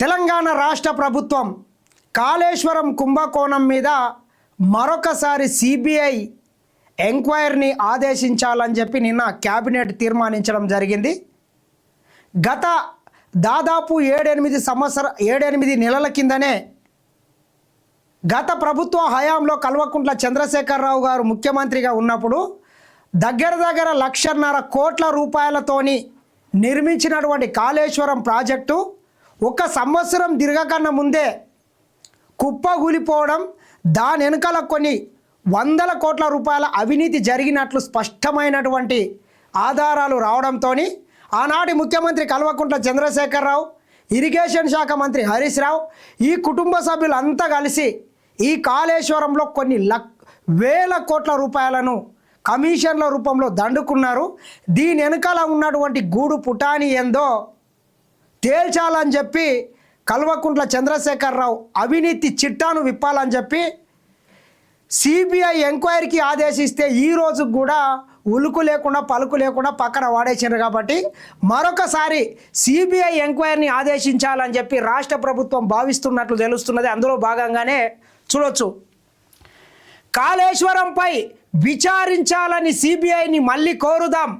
తెలంగాణ రాష్ట్ర ప్రభుత్వం కాళేశ్వరం కుంభకోణం మీద మరొకసారి సిబిఐ ఎంక్వైరీని ఆదేశించాలని చెప్పి నిన్న క్యాబినెట్ తీర్మానించడం జరిగింది. గత దాదాపు 7-8 నెలల కిందనే గత ప్రభుత్వ హయాంలో కల్వకుంట్ల చంద్రశేఖరరావు గారు ముఖ్యమంత్రిగా ఉన్నప్పుడు దగ్గర 1.5 కోట్ల రూపాయలతోని నిర్మించినటువంటి కాళేశ్వరం ప్రాజెక్టు 1 సంవత్సరం తిరగకన్నా ముందే కుప్పగూలిపోవడం, దాని వెనుకల కొన్ని 100 కోట్ల రూపాయల అవినీతి జరిగినట్లు స్పష్టమైనటువంటి ఆధారాలు రావడంతో ఆనాటి ముఖ్యమంత్రి కల్వకుంట్ల చంద్రశేఖరరావు, ఇరిగేషన్ శాఖ మంత్రి హరీష్ రావు, ఈ కుటుంబ సభ్యులంతా కలిసి ఈ కాళేశ్వరంలో కొన్ని వేల కోట్ల రూపాయలను కమిషన్ల రూపంలో దండుకున్నారు. దీని వెనుకల ఉన్నటువంటి గూడు పుటాని ఏందో తేల్చాలని చెప్పి కల్వకుంట్ల చంద్రశేఖరరావు అవినీతి చిట్టాను విప్పాలని చెప్పి సిబిఐ ఎంక్వైరీకి ఆదేశిస్తే ఈ రోజు కూడా ఉలుకు లేకుండా పలుకు లేకుండా పక్కన వాడేసారు. కాబట్టి మరొకసారి సిబిఐ ఎంక్వైరీని ఆదేశించాలని చెప్పి రాష్ట్ర ప్రభుత్వం భావిస్తున్నట్లు తెలుస్తున్నది. అందులో భాగంగానే చూడొచ్చు, కాళేశ్వరంపై విచారించాలని సిబిఐని మళ్ళీ కోరుదాం.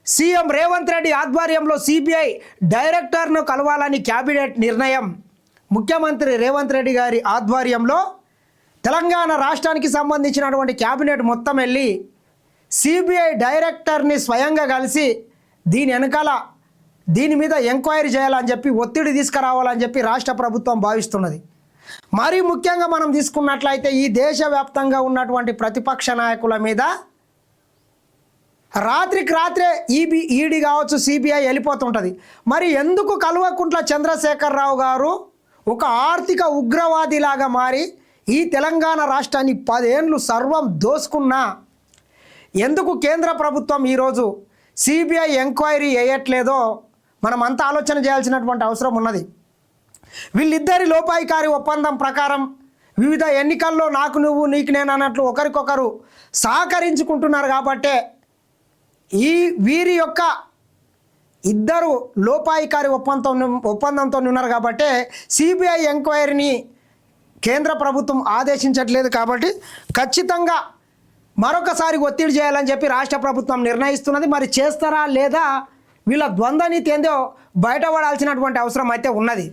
సీఎం రేవంత్ రెడ్డి ఆధ్వర్యంలో సిబిఐ డైరెక్టర్ను కలవాలని క్యాబినెట్ నిర్ణయం. ముఖ్యమంత్రి రేవంత్ రెడ్డి గారి ఆధ్వర్యంలో తెలంగాణ రాష్ట్రానికి సంబంధించినటువంటి క్యాబినెట్ మొత్తం వెళ్ళి సిబిఐ డైరెక్టర్ని స్వయంగా కలిసి దీని మీద ఎంక్వైరీ చేయాలని చెప్పి ఒత్తిడి తీసుకురావాలని చెప్పి రాష్ట్ర ప్రభుత్వం భావిస్తున్నది. మరీ ముఖ్యంగా మనం తీసుకున్నట్లయితే ఈ దేశవ్యాప్తంగా ఉన్నటువంటి ప్రతిపక్ష నాయకుల మీద రాత్రికి రాత్రే ఈడీ కావచ్చు, సిబిఐ వెళ్ళిపోతుంటుంది. మరి ఎందుకు కల్వకుంట్ల చంద్రశేఖరరావు గారు ఒక ఆర్థిక ఉగ్రవాదిలాగా మారి ఈ తెలంగాణ రాష్ట్రాన్ని 10 ఏళ్ళు సర్వం దోసుకున్నా ఎందుకు కేంద్ర ప్రభుత్వం ఈరోజు సిబిఐ ఎంక్వైరీ వేయట్లేదో మనం అంతా ఆలోచన చేయాల్సినటువంటి అవసరం ఉన్నది. వీళ్ళిద్దరి లోపాయికారి ఒప్పందం ప్రకారం వివిధ ఎన్నికల్లో నాకు నువ్వు నీకు నేను అన్నట్లు ఒకరికొకరు సహకరించుకుంటున్నారు. కాబట్టే వీరి యొక్క ఇద్దరు లోపాయికారి ఒప్పందంతో ఉన్నారు. కాబట్టి సిబిఐ ఎంక్వైరీని కేంద్ర ప్రభుత్వం ఆదేశించట్లేదు. కాబట్టి ఖచ్చితంగా మరొకసారి ఒత్తిడి చేయాలని చెప్పి రాష్ట్ర ప్రభుత్వం నిర్ణయిస్తున్నది. మరి చేస్తారా లేదా వీళ్ళ ద్వంద్వనీతి ఏందో బయటపడాల్సినటువంటి అవసరం అయితే ఉన్నది.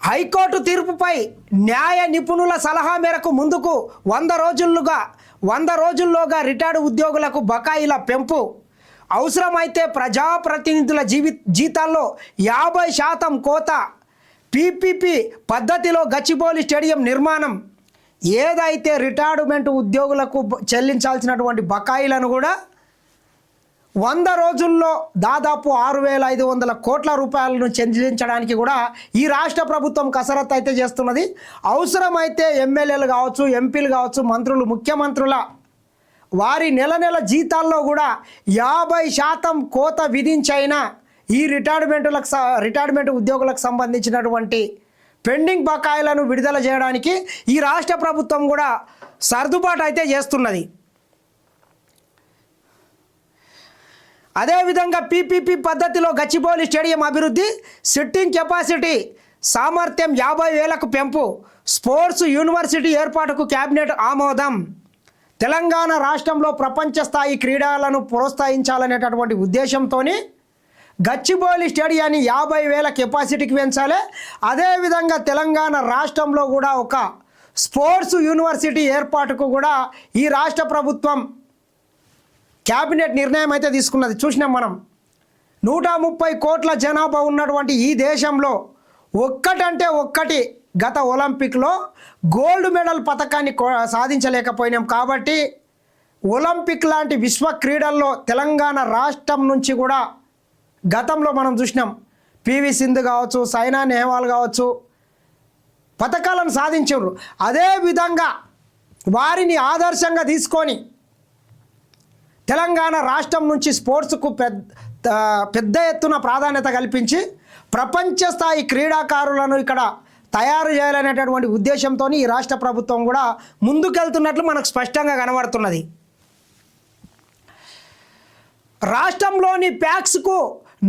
హైకోర్టు తీర్పుపై న్యాయ నిపుణుల సలహా మేరకు ముందుకు 100 రోజుల్లోగా రిటైర్డ్ ఉద్యోగులకు బకాయిల పెంపు, అవసరమైతే ప్రజాప్రతినిధుల జీతాల్లో 50% కోత, పీపీపీ పద్ధతిలో గచ్చిబౌలి స్టేడియం నిర్మాణం. ఏదైతే రిటైర్మెంట్ ఉద్యోగులకు చెల్లించాల్సినటువంటి బకాయిలను కూడా 100 రోజుల్లో దాదాపు 6,500 కోట్ల రూపాయలను చెల్లించడానికి కూడా ఈ రాష్ట్ర ప్రభుత్వం కసరత్తు అయితే చేస్తున్నది. అవసరమైతే ఎమ్మెల్యేలు కావచ్చు, ఎంపీలు కావచ్చు, మంత్రులు, ముఖ్యమంత్రుల వారి నెల జీతాల్లో కూడా 50% కోత విధించైనా ఈ రిటైర్మెంట్ ఉద్యోగులకు సంబంధించినటువంటి పెండింగ్ బకాయిలను విడుదల చేయడానికి ఈ రాష్ట్ర ప్రభుత్వం కూడా సర్దుబాటు అయితే చేస్తున్నది. అదేవిధంగా పీపీపీ పద్ధతిలో గచ్చిబౌలి స్టేడియం అభివృద్ధి, సిట్టింగ్ కెపాసిటీ సామర్థ్యం 50,000కు పెంపు, స్పోర్ట్స్ యూనివర్సిటీ ఏర్పాటుకు క్యాబినెట్ ఆమోదం. తెలంగాణ రాష్ట్రంలో ప్రపంచ స్థాయి క్రీడలను ప్రోత్సహించాలనేటటువంటి ఉద్దేశంతో గచ్చిబౌలి స్టేడియాన్ని 50,000 కెపాసిటీకి పెంచాలి. అదేవిధంగా తెలంగాణ రాష్ట్రంలో కూడా ఒక స్పోర్ట్స్ యూనివర్సిటీ ఏర్పాటుకు కూడా ఈ రాష్ట్ర ప్రభుత్వం క్యాబినెట్ నిర్ణయం అయితే తీసుకున్నది. చూసినాం మనం 130 కోట్ల జనాభా ఉన్నటువంటి ఈ దేశంలో ఒక్కటి గత ఒలింపిక్లో గోల్డ్ మెడల్ పథకాన్ని సాధించలేకపోయినాం. కాబట్టి ఒలింపిక్ లాంటి విశ్వ క్రీడల్లో తెలంగాణ రాష్ట్రం నుంచి కూడా గతంలో మనం చూసినాం. పివి సింధు కావచ్చు, సైనా నెహ్వాల్ కావచ్చు పథకాలను సాధించారు. అదేవిధంగా వారిని ఆదర్శంగా తీసుకొని తెలంగాణ రాష్ట్రం నుంచి స్పోర్ట్స్కు పెద్ద ఎత్తున ప్రాధాన్యత కల్పించి ప్రపంచ స్థాయి క్రీడాకారులను ఇక్కడ తయారు చేయాలనేటటువంటి ఉద్దేశంతో ఈ రాష్ట్ర ప్రభుత్వం కూడా ముందుకెళ్తున్నట్లు మనకు స్పష్టంగా కనబడుతున్నది. రాష్ట్రంలోని ప్యాక్స్కు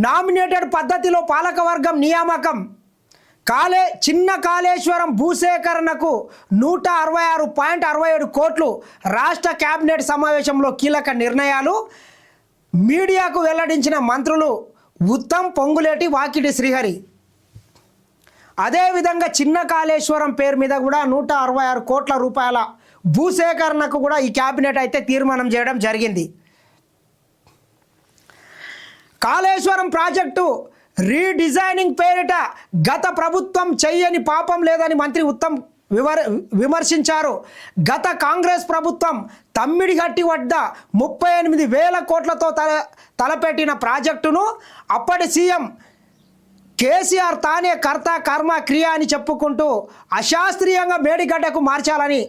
నామినేటెడ్ పద్ధతిలో పాలకవర్గం నియామకం. చిన్న కాళేశ్వరం భూసేకరణకు 166.67 కోట్లు. రాష్ట్ర కేబినెట్ సమావేశంలో కీలక నిర్ణయాలు. మీడియాకు వెల్లడించిన మంత్రులు ఉత్తమ్, పొంగులేటి, వాకిటి శ్రీహరి. అదేవిధంగా చిన్న కాళేశ్వరం పేరు మీద కూడా 166 కోట్ల రూపాయల భూసేకరణకు కూడా ఈ కేబినెట్ అయితే తీర్మానం చేయడం జరిగింది. కాళేశ్వరం ప్రాజెక్టు రీడిజైనింగ్ పేరిట గత ప్రభుత్వం చెయ్యని పాపం లేదని మంత్రి ఉత్తమ్ విమర్శించారు. గత కాంగ్రెస్ ప్రభుత్వం తమ్మిడిగట్టి వద్ద 38,000 కోట్లతో తలపెట్టిన ప్రాజెక్టును అప్పటి సీఎం కేసీఆర్ తానే కర్త కర్మ క్రియ అని చెప్పుకుంటూ అశాస్త్రీయంగా మేడిగడ్డకు మార్చాలని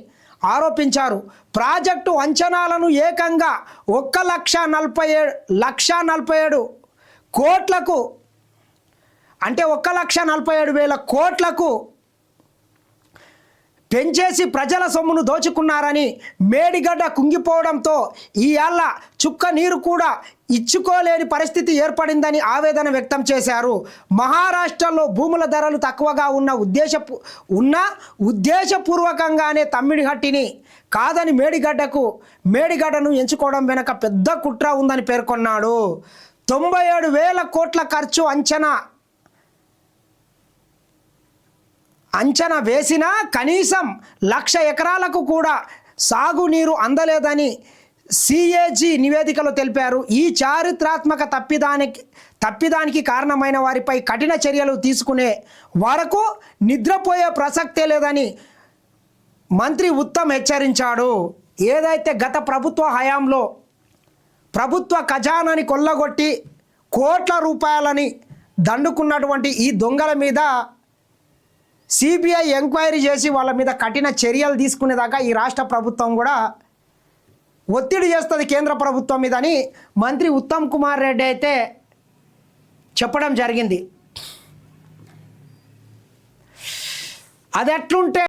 ఆరోపించారు. ప్రాజెక్టు అంచనాలను ఏకంగా 1,47,000 కోట్లకు అంటే 1,47,000 కోట్లకు పెంచేసి ప్రజల సొమ్మును దోచుకున్నారని, మేడిగడ్డ కుంగిపోవడంతో ఈ ఏళ్ల చుక్క నీరు కూడా ఇచ్చుకోలేని పరిస్థితి ఏర్పడిందని ఆవేదన వ్యక్తం చేశారు. మహారాష్ట్రలో భూముల ధరలు తక్కువగా ఉన్న ఉద్దేశపూర్వకంగానే తమ్మిడిహట్టిని కాదని మేడిగడ్డను ఎంచుకోవడం వెనక పెద్ద కుట్ర ఉందని పేర్కొన్నాడు. 97,000 కోట్ల ఖర్చు అంచనా వేసినా కనీసం 1,00,000 ఎకరాలకు కూడా సాగునీరు అందలేదని సిఏజీ నివేదికలో తెలిపారు. ఈ చారిత్రాత్మక తప్పిదానికి కారణమైన వారిపై కఠిన చర్యలు తీసుకునే వరకు నిద్రపోయే ప్రసక్తే లేదని మంత్రి ఉత్తమ్ హెచ్చరించాడు. ఏదైతే గత ప్రభుత్వ హయాంలో ప్రభుత్వ ఖజానాని కొల్లగొట్టి కోట్ల రూపాయలని దండుకున్నటువంటి ఈ దొంగల మీద సిబిఐ ఎంక్వైరీ చేసి వాళ్ళ మీద కఠిన చర్యలు తీసుకునేదాకా ఈ రాష్ట్ర ప్రభుత్వం కూడా ఒత్తిడి చేస్తుంది కేంద్ర ప్రభుత్వం మీద అని మంత్రి ఉత్తమ్ కుమార్ రెడ్డి అయితే చెప్పడం జరిగింది. అది ఎట్లుంటే